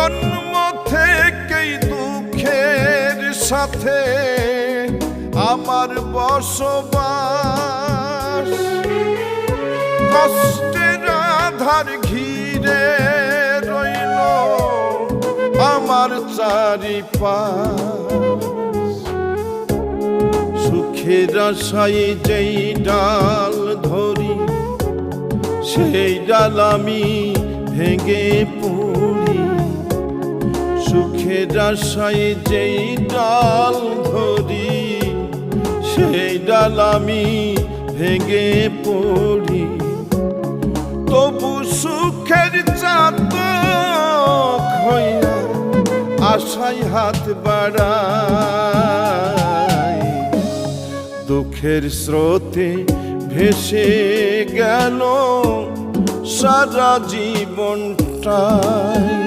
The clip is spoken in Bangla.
জন্ম থেকেই দুঃখের সাথে আমার বসবাস, কষ্টের আধার ঘিরে রইল আমার চারিপাশ। সুখের আশায় যেই ডাল ধরি সেই ডাল আমি ভেঙে পড়ি। সুখের আশায় যেই ডাল ধরি সেই ডাল আমি ভেঙে পড়ি। তবু সুখের চাতক হইয়া আশায় হাত বাড়াই। দুঃখের স্রোতে ভেসে গেল সারা জীবনটাই।